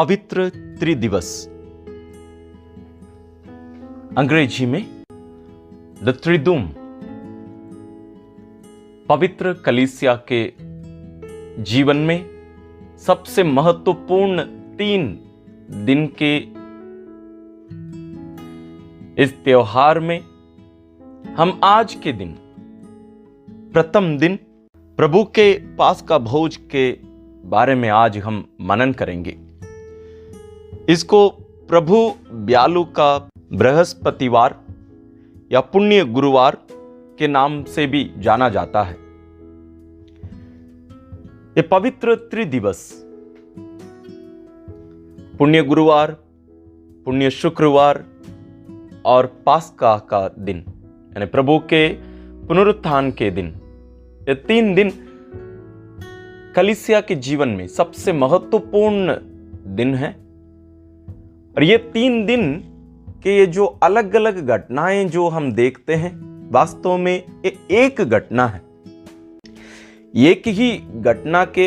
पवित्र त्रिदिवस, अंग्रेजी में द त्रिदुम, पवित्र कलीसिया के जीवन में सबसे महत्वपूर्ण 3 दिन के इस त्योहार में हम आज के दिन प्रथम दिन प्रभु के पास का भोज के बारे में आज हम मनन करेंगे। इसको प्रभु ब्यालू का बृहस्पतिवार या पुण्य गुरुवार के नाम से भी जाना जाता है। ये पवित्र त्रिदिवस, पुण्य गुरुवार, पुण्य शुक्रवार और पास्का का दिन यानी प्रभु के पुनरुत्थान के दिन, ये 3 दिन कलीसिया के जीवन में सबसे महत्वपूर्ण दिन है। और ये 3 दिन के ये जो अलग अलग घटनाएं जो हम देखते हैं, वास्तव में ये एक घटना है। एक ही घटना के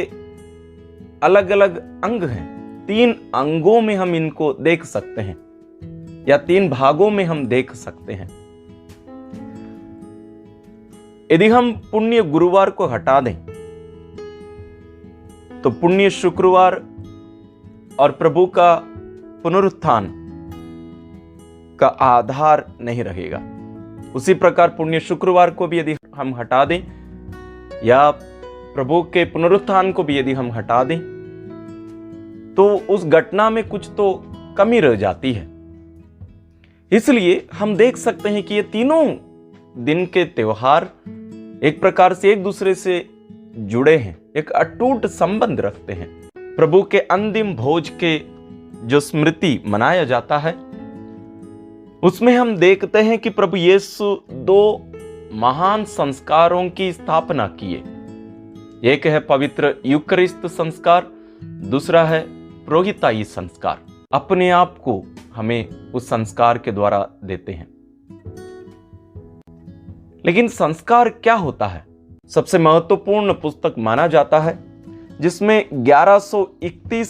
अलग अलग अंग हैं। 3 अंगों में हम इनको देख सकते हैं या 3 भागों में हम देख सकते हैं। यदि हम पुण्य गुरुवार को हटा दें तो पुण्य शुक्रवार और प्रभु का पुनरुत्थान का आधार नहीं रहेगा। उसी प्रकार पुण्य शुक्रवार को भी यदि हम हटा दें या प्रभु के पुनरुत्थान को भी यदि हम हटा दें तो उस घटना में कुछ तो कमी रह जाती है। इसलिए हम देख सकते हैं कि ये तीनों दिन के त्योहार एक प्रकार से एक दूसरे से जुड़े हैं, एक अटूट संबंध रखते हैं। प्रभु के अंतिम भोज के जो स्मृति मनाया जाता है उसमें हम देखते हैं कि प्रभु यीशु 2 महान संस्कारों की स्थापना किए। एक है पवित्र यूकरिस्त संस्कार, दूसरा है पुरोहिताई संस्कार। अपने आप को हमें उस संस्कार के द्वारा देते हैं। लेकिन संस्कार क्या होता है? सबसे महत्वपूर्ण पुस्तक माना जाता है जिसमें 1131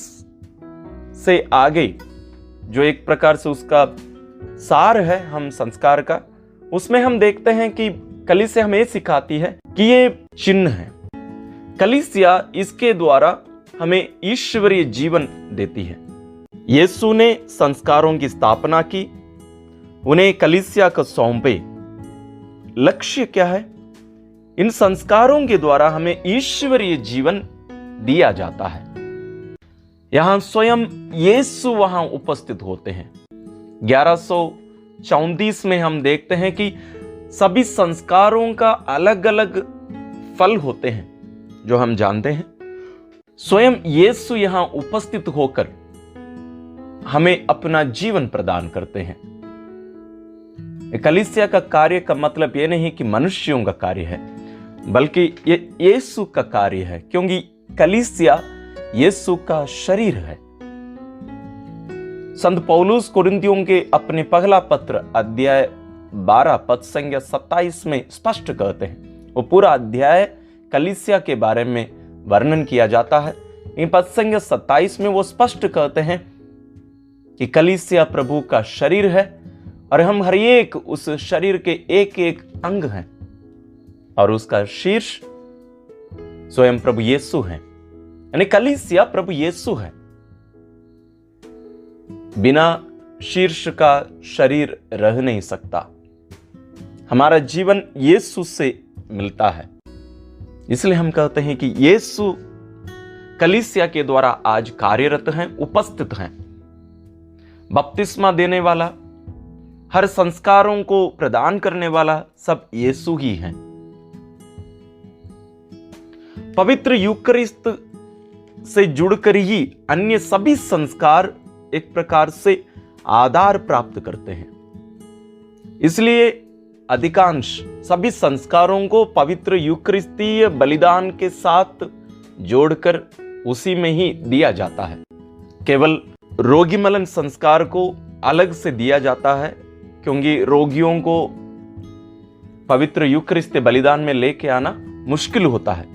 से आगे जो एक प्रकार से उसका सार है हम संस्कार का, उसमें हम देखते हैं कि कलीसिया हमें सिखाती है कि ये चिन्ह है। कलीसिया इसके द्वारा हमें ईश्वरीय जीवन देती है। यीशु ने संस्कारों की स्थापना की, उन्हें कलीसिया को सौंपे। लक्ष्य क्या है? इन संस्कारों के द्वारा हमें ईश्वरीय जीवन दिया जाता है। यहां स्वयं यीशु वहां उपस्थित होते हैं। 1134 में हम देखते हैं कि सभी संस्कारों का अलग अलग फल होते हैं जो हम जानते हैं। स्वयं यीशु यहां उपस्थित होकर हमें अपना जीवन प्रदान करते हैं। कलीसिया का कार्य का मतलब यह नहीं कि मनुष्यों का कार्य है, बल्कि ये यीशु का कार्य है, क्योंकि कलीसिया यीशु का शरीर है। संत पौलुस कोरिन्थियों के अपने पहला पत्र अध्याय 12 पद संख्या 27 में स्पष्ट कहते हैं। वो पूरा अध्याय कलीसिया के बारे में वर्णन किया जाता है। इन पद संख्या 27 में वो स्पष्ट कहते हैं कि कलीसिया प्रभु का शरीर है और हम हर एक उस शरीर के एक एक अंग हैं और उसका शीर्ष स्वयं प्रभु यीशु है। यानी कलीसिया प्रभु यीशु है। बिना शीर्ष का शरीर रह नहीं सकता। हमारा जीवन यीशु से मिलता है। इसलिए हम कहते हैं कि यीशु कलीसिया के द्वारा आज कार्यरत हैं, उपस्थित हैं। बपतिस्मा देने वाला, हर संस्कारों को प्रदान करने वाला सब यीशु ही हैं। पवित्र यूकरिस्त से जुड़कर ही अन्य सभी संस्कार एक प्रकार से आधार प्राप्त करते हैं। इसलिए अधिकांश सभी संस्कारों को पवित्र यूकरिस्तीय बलिदान के साथ जोड़कर उसी में ही दिया जाता है। केवल रोगीमलन संस्कार को अलग से दिया जाता है, क्योंकि रोगियों को पवित्र यूकरिस्त बलिदान में लेके आना मुश्किल होता है।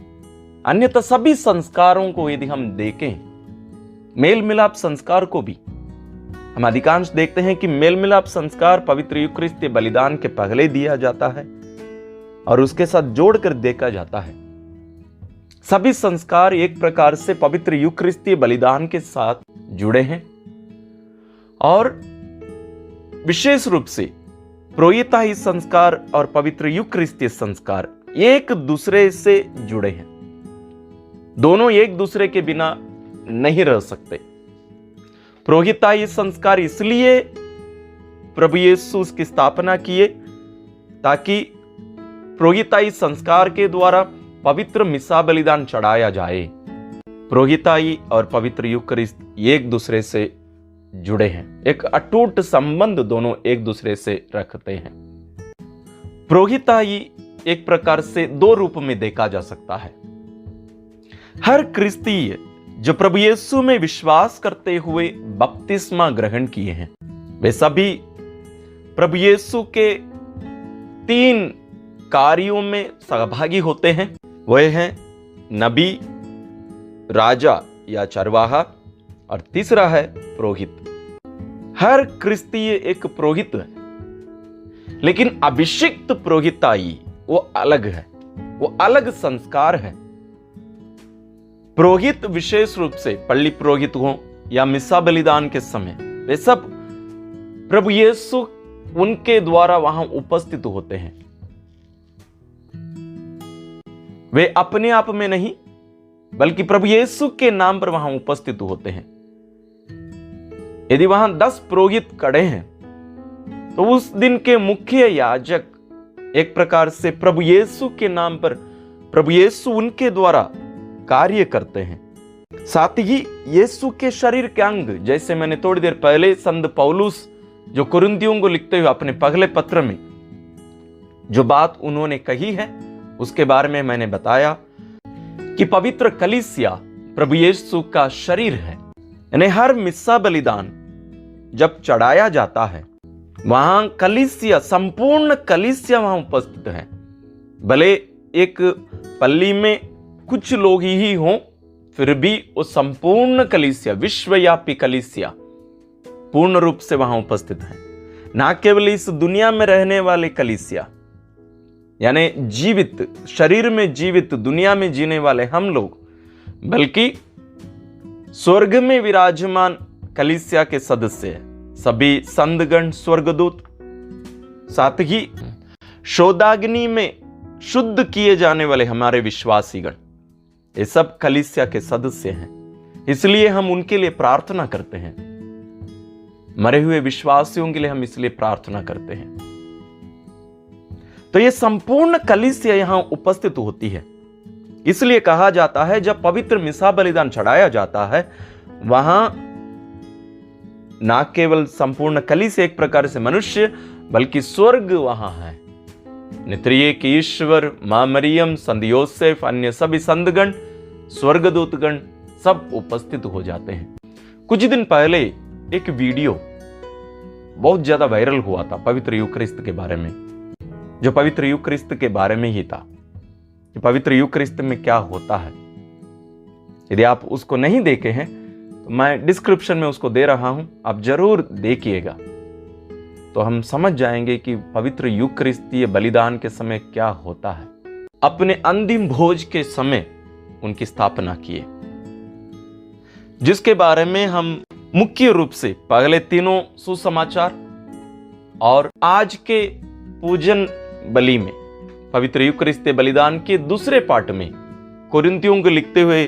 अन्यथा सभी संस्कारों को यदि हम देखें, मेल मिलाप संस्कार को भी हम अधिकांश देखते हैं कि मेल मिलाप संस्कार पवित्र यूकरिस्तीय बलिदान के पहले दिया जाता है और उसके साथ जोड़कर देखा जाता है। सभी संस्कार एक प्रकार से पवित्र यूकरिस्तीय बलिदान के साथ जुड़े हैं और विशेष रूप से पुरोहिताई संस्कार और पवित्र यूकरिस्तीय संस्कार एक दूसरे से जुड़े हैं। दोनों एक दूसरे के बिना नहीं रह सकते। पुरोहिताई संस्कार इसलिए प्रभु यीशु की स्थापना किए ताकि पुरोहिताई संस्कार के द्वारा पवित्र मिसा बलिदान चढ़ाया जाए। पुरोहिताई और पवित्र यूकरिस्त एक दूसरे से जुड़े हैं, एक अटूट संबंध दोनों एक दूसरे से रखते हैं। पुरोहिताई एक प्रकार से दो रूप में देखा जा सकता है। हर क्रिस्तीय जो प्रभु यीशु में विश्वास करते हुए बपतिस्मा ग्रहण किए हैं, वे सभी प्रभु यीशु के 3 कार्यों में सहभागी होते हैं। वह हैं नबी, राजा या चरवाहा और तीसरा है पुरोहित। हर क्रिस्तीय एक पुरोहित है, लेकिन अभिषिक्त पुरोहिताई वो अलग है, वो अलग संस्कार है। पुरोहित विशेष रूप से पल्ली पुरोहित हो या मिसा बलिदान के समय वे सब प्रभु यीशु उनके द्वारा वहां उपस्थित होते हैं। वे अपने आप में नहीं बल्कि प्रभु यीशु के नाम पर वहां उपस्थित होते हैं। यदि वहां 10 पुरोहित खड़े हैं तो उस दिन के मुख्य याजक एक प्रकार से प्रभु यीशु के नाम पर प्रभु यीशु उनके द्वारा कार्य करते हैं। साथ ही यीशु के शरीर के अंग, जैसे मैंने थोड़ी देर पहले संत पौलुस जो कुरिन्थियों को लिखते हुए अपने पहले पत्र में जो बात उन्होंने कही है उसके बारे में मैंने बताया कि पवित्र कलीसिया प्रभु यीशु का शरीर है। यानी हर मिसा बलिदान जब चढ़ाया जाता है वहां कलीसिया, संपूर्ण कलीसिया वहां उपस्थित है। भले एक पल्ली में कुछ लोग ही हों, फिर भी वो संपूर्ण कलीसिया, विश्वव्यापी कलीसिया पूर्ण रूप से वहां उपस्थित है। ना केवल इस दुनिया में रहने वाले कलीसिया, यानी जीवित, शरीर में जीवित, दुनिया में जीने वाले हम लोग, बल्कि स्वर्ग में विराजमान कलीसिया के सदस्य हैं। सभी संतगण, स्वर्गदूत, साथ ही शोधाग्नि में शुद्ध किए जाने वाले हमारे विश्वासीगण, ये सब कलीसिया के सदस्य हैं। इसलिए हम उनके लिए प्रार्थना करते हैं। मरे हुए विश्वासियों के लिए हम इसलिए प्रार्थना करते हैं। तो ये संपूर्ण कलीसिया यहां उपस्थित होती है। इसलिए कहा जाता है जब पवित्र मिसा बलिदान चढ़ाया जाता है वहां ना केवल संपूर्ण कलीसिया एक प्रकार से मनुष्य, बल्कि स्वर्ग वहां है। नित्रिय के ईश्वर, मां मरियम, संत योसेफ, अन्य सभी संतगण, स्वर्गदूतगण सब उपस्थित हो जाते हैं। कुछ दिन पहले एक वीडियो बहुत ज्यादा वायरल हुआ था पवित्र यूकरिस्त के बारे में, जो पवित्र यूकरिस्त के बारे में ही था कि पवित्र यूकरिस्त में क्या होता है। यदि आप उसको नहीं देखे हैं तो मैं डिस्क्रिप्शन में उसको दे रहा हूं, आप जरूर देखिएगा, तो हम समझ जाएंगे कि पवित्र यूकरिस्तीय बलिदान के समय क्या होता है। अपने अंतिम भोज के समय उनकी स्थापना किए, जिसके बारे में हम मुख्य रूप से पहले तीनों सुसमाचार और आज के पूजन बलि में पवित्र यूकरिस्तीय बलिदान के दूसरे पार्ट में कुरिन्थियों को लिखते हुए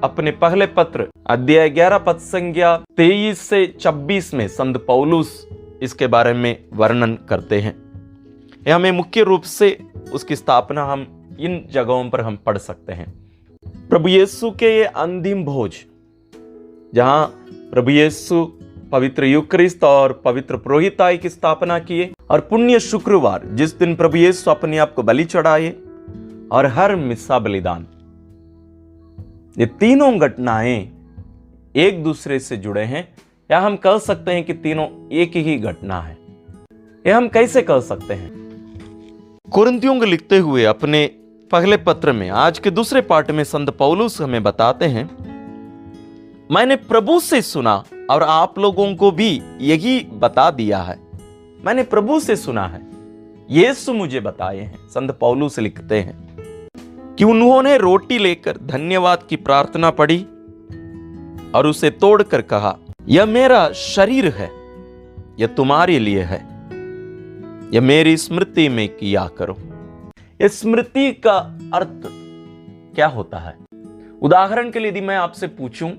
अपने पहले पत्र अध्याय 11 पद संख्या 23 से 26 में संत पौलुस इसके बारे में वर्णन करते हैं। यह हमें मुख्य रूप से उसकी स्थापना हम इन जगहों पर हम पढ़ सकते हैं। प्रभु यीशु के ये अंतिम भोज, जहां प्रभु यीशु पवित्र यूकरिस्त और पवित्र पुरोहिताई की स्थापना किए, और पुण्य शुक्रवार जिस दिन प्रभु यीशु अपने आप को बलि चढ़ाए, और हर मिसा बलिदान, ये तीनों घटनाएं एक दूसरे से जुड़े हैं, या हम कह सकते हैं कि तीनों एक ही घटना है। यह हम कैसे कह सकते हैं? कुरिन्थियों को लिखते हुए अपने पहले पत्र में आज के दूसरे पार्ट में संत पौलुस हमें बताते हैं मैंने प्रभु से सुना और आप लोगों को भी यही बता दिया है। मैंने प्रभु से सुना है, यीशु मुझे बताए हैं। संत पौलुस लिखते हैं कि उन्होंने रोटी लेकर धन्यवाद की प्रार्थना पढ़ी और उसे तोड़कर कहा, यह मेरा शरीर है, यह तुम्हारे लिए है, यह मेरी स्मृति में किया करो। यह स्मृति का अर्थ क्या होता है? उदाहरण के लिए यदि मैं आपसे पूछूं,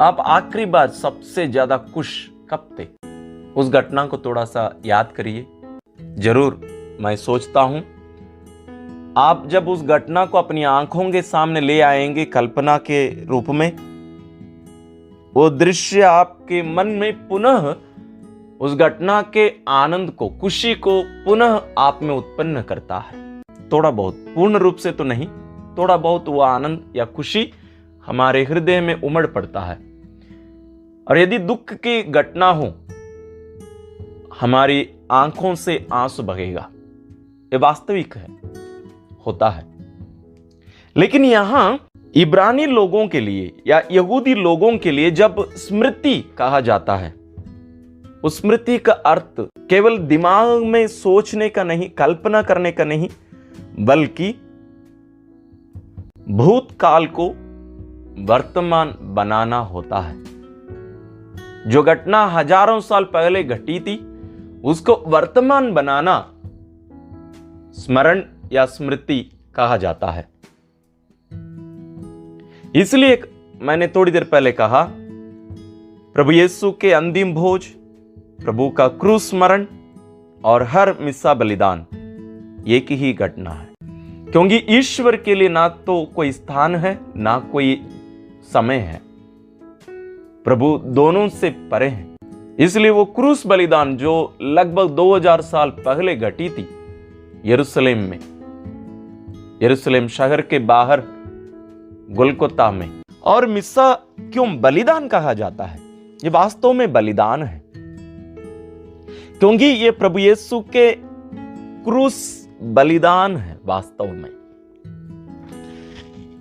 आप आखिरी बार सबसे ज्यादा खुश कब थे? उस घटना को थोड़ा सा याद करिए। जरूर मैं सोचता हूं आप जब उस घटना को अपनी आंखों के सामने ले आएंगे कल्पना के रूप में, वो दृश्य आपके मन में पुनः उस घटना के आनंद को, खुशी को पुनः आप में उत्पन्न करता है। थोड़ा बहुत, पूर्ण रूप से तो नहीं, थोड़ा बहुत वो आनंद या खुशी हमारे हृदय में उमड़ पड़ता है। और यदि दुख की घटना हो, हमारी आंखों से आंसू बहेगा। ये वास्तविक है, होता है। लेकिन यहां इब्रानी लोगों के लिए या यहूदी लोगों के लिए जब स्मृति कहा जाता है, उस स्मृति का अर्थ केवल दिमाग में सोचने का नहीं, कल्पना करने का नहीं, बल्कि भूतकाल को वर्तमान बनाना होता है। जो घटना हजारों साल पहले घटी थी, उसको वर्तमान बनाना स्मरण या स्मृति कहा जाता है। इसलिए मैंने थोड़ी देर पहले कहा, प्रभु यीशु के अंतिम भोज, प्रभु का क्रूस स्मरण और हर मिस्सा बलिदान एक ही घटना है। क्योंकि ईश्वर के लिए ना तो कोई स्थान है, ना कोई समय है। प्रभु दोनों से परे हैं। इसलिए वो क्रूस बलिदान जो लगभग 2000 साल पहले घटी थी यरूशलेम में, यरूशलेम शहर के बाहर गोलगोता में। और मिस्सा क्यों बलिदान कहा जाता है? ये वास्तव में बलिदान है, क्योंकि ये प्रभु यीशु के क्रूस बलिदान है वास्तव में।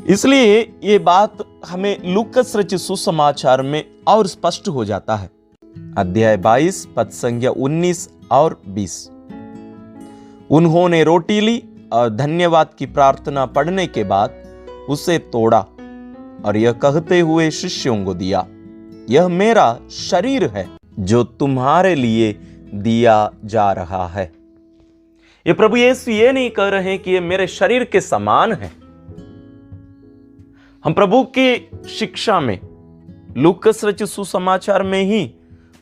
इसलिए ये बात हमें लूकस रचित सुसमाचार में और स्पष्ट हो जाता है। अध्याय 22 पद संख्या 19 और 20। उन्होंने रोटी ली और धन्यवाद की प्रार्थना पढ़ने के बाद उसे तोड़ा और यह कहते हुए शिष्यों को दिया, यह मेरा शरीर है जो तुम्हारे लिए दिया जा रहा है। ये प्रभु यीशु ये नहीं कह रहे हैं कि ये मेरे शरीर के समान है। हम प्रभु की शिक्षा में, लूकस रचित सुसमाचार में ही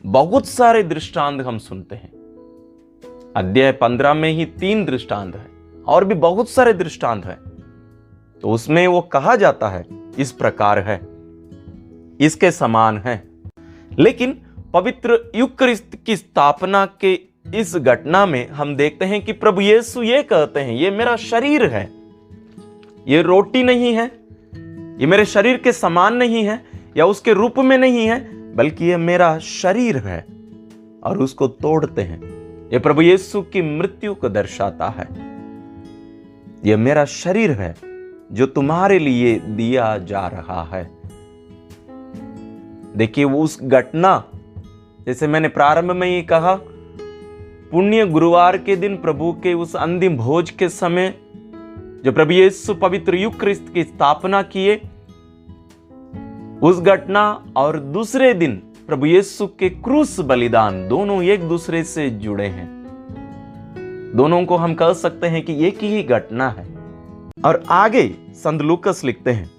बहुत सारे दृष्टांत हम सुनते हैं। अध्याय 15 में ही 3 दृष्टांत है और भी बहुत सारे दृष्टांत है। तो उसमें वो कहा जाता है इस प्रकार है, इसके समान है। लेकिन पवित्र यूकरिस्त की स्थापना के इस घटना में हम देखते हैं कि प्रभु यीशु ये कहते हैं, ये मेरा शरीर है। ये रोटी नहीं है, ये मेरे शरीर के समान नहीं है या उसके रूप में नहीं है, बल्कि ये मेरा शरीर है। और उसको तोड़ते हैं। ये प्रभु यीशु की मृत्यु को दर्शाता है। ये मेरा शरीर है जो तुम्हारे लिए दिया जा रहा है। देखिए, वो उस घटना, जैसे मैंने प्रारंभ में ही कहा, पुण्य गुरुवार के दिन प्रभु के उस अंतिम भोज के समय जो प्रभु यीशु पवित्र यूकरिस्त की स्थापना किए, उस घटना और दूसरे दिन प्रभु यीशु के क्रूस बलिदान, दोनों एक दूसरे से जुड़े हैं। दोनों को हम कह सकते हैं कि एक ही घटना है। और आगे संत लूकस लिखते हैं,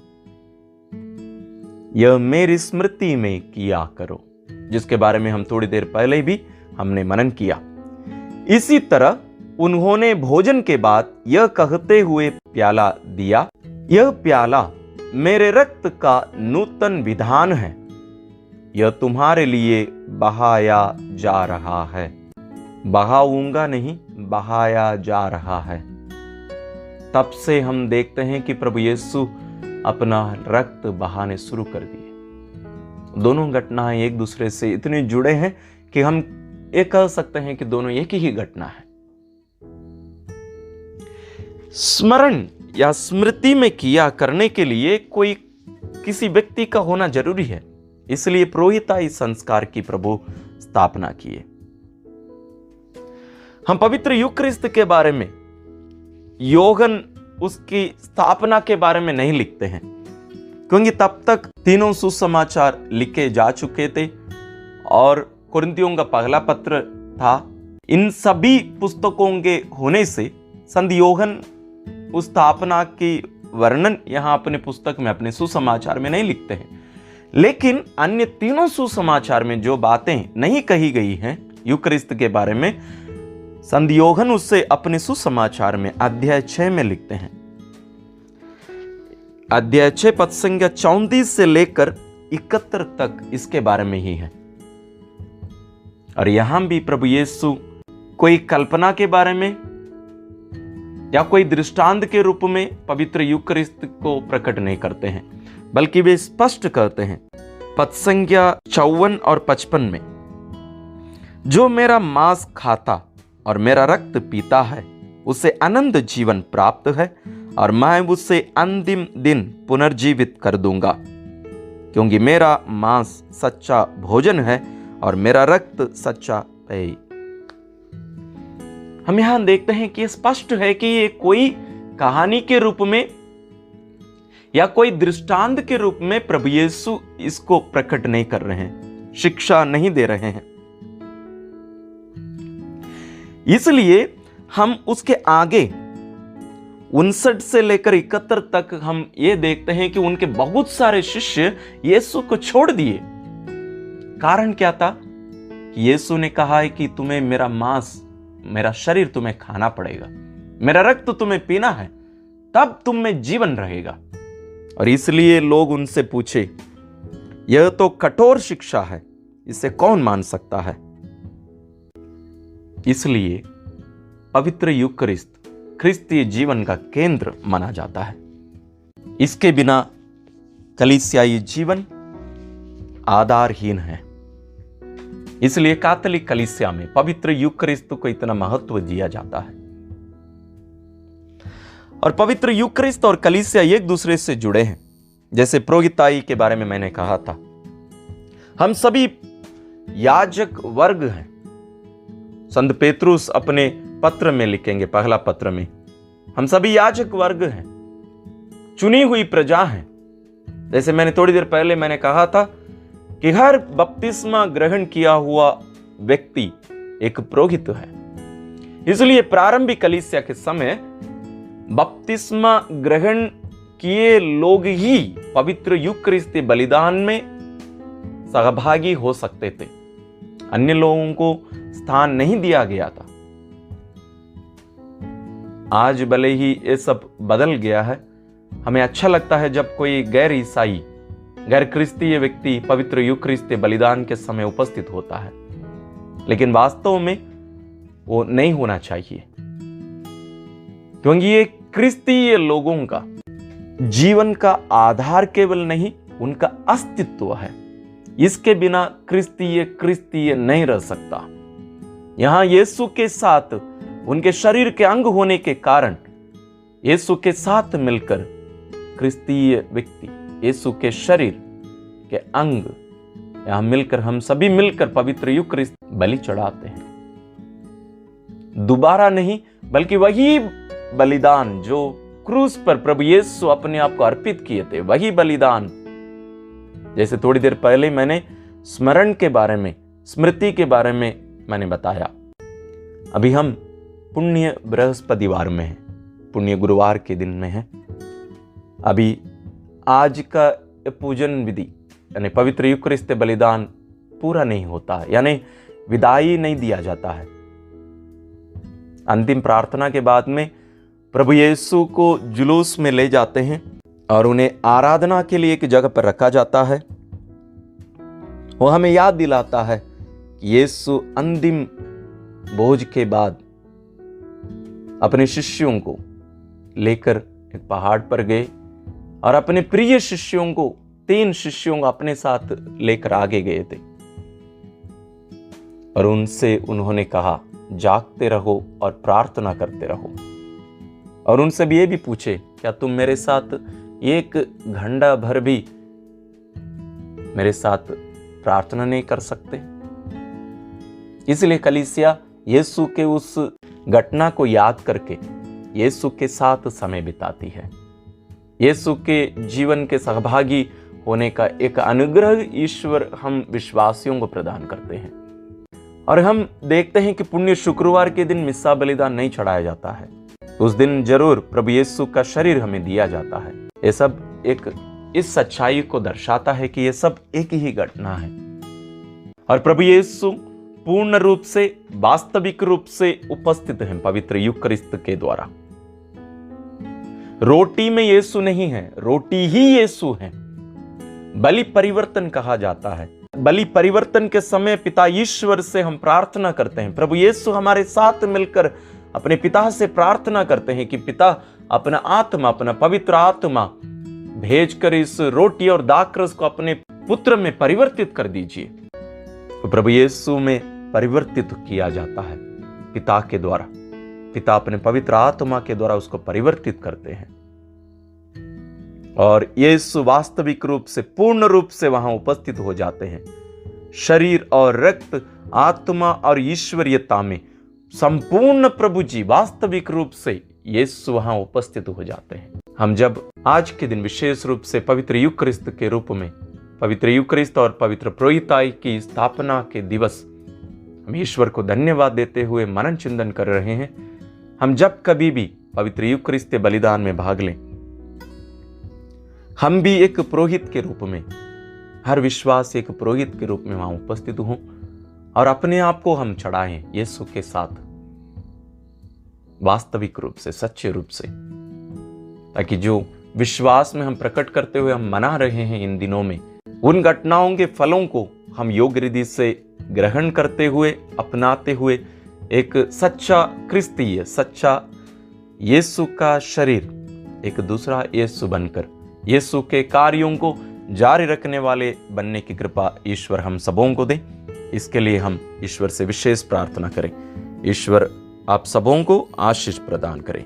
यह मेरी स्मृति में किया करो, जिसके बारे में हम थोड़ी देर पहले भी हमने मनन किया। इसी तरह उन्होंने भोजन के बाद यह कहते हुए प्याला दिया, यह प्याला मेरे रक्त का नूतन विधान है, यह तुम्हारे लिए बहाया जा रहा है। बहाऊंगा नहीं, बहाया जा रहा है। तब से हम देखते हैं कि प्रभु यीशु अपना रक्त बहाने शुरू कर दिए। दोनों घटनाएं एक दूसरे से इतने जुड़े हैं कि हम ये कह सकते हैं कि दोनों एक ही घटना है। स्मरण या स्मृति में किया करने के लिए कोई किसी व्यक्ति का होना जरूरी है, इसलिए पुरोहिताई संस्कार की प्रभु स्थापना किए। हम पवित्र यूकरिस्त के बारे में, योहन उसकी स्थापना के बारे में नहीं लिखते हैं, क्योंकि तब तक तीनों सुसमाचार लिखे जा चुके थे और कुरिन्थियों का पहला पत्र था। इन सभी पुस्तकों के होने से संत योहन उस स्थापना की वर्णन यहां अपने पुस्तक में, अपने सुसमाचार में नहीं लिखते हैं। लेकिन अन्य तीनों सुसमाचार में जो बातें नहीं कही गई हैं यूकरिस्त के बारे में, संत योहन उससे अपने सुसमाचार में अध्याय 6 में लिखते हैं। अध्याय 6 पद संख्या 34 से लेकर 71 तक इसके बारे में ही है। और यहां भी प्रभु यीशु कोई कल्पना के बारे में या कोई दृष्टांत के रूप में पवित्र यूकरिस्त को प्रकट नहीं करते हैं, बल्कि वे स्पष्ट करते हैं पद संख्या 54 और 55 में, जो मेरा मांस खाता और मेरा रक्त पीता है उसे अनंत जीवन प्राप्त है, और मैं उसे अंतिम दिन पुनर्जीवित कर दूंगा, क्योंकि मेरा मांस सच्चा भोजन है और मेरा रक्त सच्चा पेय। हम यहां देखते हैं कि स्पष्ट है कि ये कोई कहानी के रूप में या कोई दृष्टांत के रूप में प्रभु यीशु इसको प्रकट नहीं कर रहे हैं, शिक्षा नहीं दे रहे हैं। इसलिए हम उसके आगे 59 से लेकर 71 तक हम ये देखते हैं कि उनके बहुत सारे शिष्य यीशु को छोड़ दिए। कारण क्या था? यीशु ने कहा है कि तुम्हें मेरा मांस, मेरा शरीर तुम्हें खाना पड़ेगा, मेरा रक्त तुम्हें पीना है, तब तुम में जीवन रहेगा। और इसलिए लोग उनसे पूछे, यह तो कठोर शिक्षा है, इसे कौन मान सकता है? इसलिए पवित्र यूकरिस्त ख्रिस्तीय जीवन का केंद्र माना जाता है। इसके बिना कलीसियाई जीवन आधारहीन है। इसलिए कैथोलिक कलीसिया में पवित्र यूकरिस्त को इतना महत्व दिया जाता है। और पवित्र यूकरिस्त और कलीसिया एक दूसरे से जुड़े हैं। जैसे पुरोहिताई के बारे में मैंने कहा था, हम सभी याजक वर्ग हैं। संत पेत्रुस अपने पत्र में लिखेंगे, पहला पत्र में, हम सभी याजक वर्ग हैं, चुनी हुई प्रजा हैं। जैसे मैंने थोड़ी देर पहले मैंने कहा था कि हर बपतिस्मा ग्रहण किया हुआ व्यक्ति एक पुरोहित है। इसलिए प्रारंभिक कलीसिया के समय बपतिस्मा ग्रहण किए लोग ही पवित्र यूकरिस्त बलिदान में सहभागी हो सकते थे, अन्य लोगों को स्थान नहीं दिया गया था। आज भले ही ये सब बदल गया है, हमें अच्छा लगता है जब कोई गैर ईसाई, गैर क्रिस्तीय व्यक्ति पवित्र यूकरिस्त बलिदान के समय उपस्थित होता है, लेकिन वास्तव में वो नहीं होना चाहिए, क्योंकि ये क्रिस्तीय लोगों का जीवन का आधार केवल नहीं, उनका अस्तित्व है। इसके बिना क्रिस्तीय नहीं रह सकता। यहां यीशु के साथ उनके शरीर के अंग होने के कारण यीशु के साथ मिलकर क्रिस्तीय व्यक्ति, यीशु के शरीर के अंग, यहां मिलकर हम सभी मिलकर पवित्र यूकरिस्त बलि चढ़ाते हैं। दोबारा नहीं, बल्कि वही बलिदान जो क्रूस पर प्रभु यीशु अपने आप को अर्पित किए थे, वही बलिदान। जैसे थोड़ी देर पहले मैंने स्मरण के बारे में, स्मृति के बारे में मैंने बताया। अभी हम पुण्य बृहस्पतिवार में हैं, पुण्य गुरुवार के दिन में हैं। अभी आज का पूजन विधि यानी पवित्र यूकरिस्त बलिदान पूरा नहीं होता है, यानी विदाई नहीं दिया जाता है। अंतिम प्रार्थना के बाद में प्रभु यीशु को जुलूस में ले जाते हैं और उन्हें आराधना के लिए एक जगह पर रखा जाता है। वो हमें याद दिलाता है कि यीशु अंतिम भोज के बाद अपने शिष्यों को लेकर एक पहाड़ पर गए और अपने प्रिय शिष्यों को, 3 शिष्यों को अपने साथ लेकर आगे गए थे और उनसे उन्होंने कहा, जागते रहो और प्रार्थना करते रहो। और उनसे भी ये भी पूछे, क्या तुम मेरे साथ 1 घंटा भर भी मेरे साथ प्रार्थना नहीं कर सकते? इसलिए कलीसिया यीशु के उस घटना को याद करके यीशु के साथ समय बिताती है। यीशु के जीवन के सहभागी होने का एक अनुग्रह ईश्वर हम विश्वासियों को प्रदान करते हैं। और हम देखते हैं कि पुण्य शुक्रवार के दिन मिस्सा बलिदान नहीं चढ़ाया जाता है। उस दिन जरूर प्रभु यीशु का शरीर हमें दिया जाता है। ये सब एक इस सच्चाई को दर्शाता है कि ये सब एक ही घटना है और प्रभु यीशु पूर्ण रूप से, वास्तविक रूप से उपस्थित हैं पवित्र यूकरिस्त के द्वारा। रोटी में यीशु नहीं है, रोटी ही यीशु है। बलि परिवर्तन कहा जाता है। बलि परिवर्तन के समय पिता ईश्वर से हम प्रार्थना करते हैं। प्रभु यीशु हमारे साथ मिलकर अपने पिता से प्रार्थना करते हैं कि पिता अपना आत्मा, अपना पवित्र आत्मा भेजकर इस रोटी और दाखरस को अपने पुत्र में परिवर्तित कर दीजिए। तो प्रभु यीशु में परिवर्तित किया जाता है पिता के द्वारा। पिता अपने पवित्र आत्मा के द्वारा उसको परिवर्तित करते हैं और यीशु वास्तविक रूप से, पूर्ण रूप से वहां उपस्थित हो जाते हैं। शरीर और रक्त, आत्मा और ईश्वरीयता में संपूर्ण प्रभु जी वास्तविक रूप से यीशु वहां उपस्थित हो जाते हैं। हम जब आज के दिन विशेष रूप से पवित्र यूकरिस्त के रूप में, पवित्र यूकरिस्त और पवित्र पुरोहिताई की स्थापना के दिवस हम ईश्वर को धन्यवाद देते हुए मनन चिंतन कर रहे हैं। हम जब कभी भी पवित्र यूकरिस्त बलिदान में भाग लें, हम भी एक पुरोहित के रूप में, हर विश्वास एक पुरोहित के रूप में वहां उपस्थित हों और अपने आप को हम चढ़ाएं यीशु के साथ वास्तविक रूप से, सच्चे रूप से, ताकि जो विश्वास में हम प्रकट करते हुए हम मना रहे हैं इन दिनों में, उन घटनाओं के फलों को हम योग्य रीति से ग्रहण करते हुए, अपनाते हुए एक सच्चा क्रिस्तीय, सच्चा यीशु का शरीर, एक दूसरा यीशु बनकर यीशु के कार्यों को जारी रखने वाले बनने की कृपा ईश्वर हम सबों को दे। इसके लिए हम ईश्वर से विशेष प्रार्थना करें। ईश्वर आप सबों को आशीष प्रदान करें।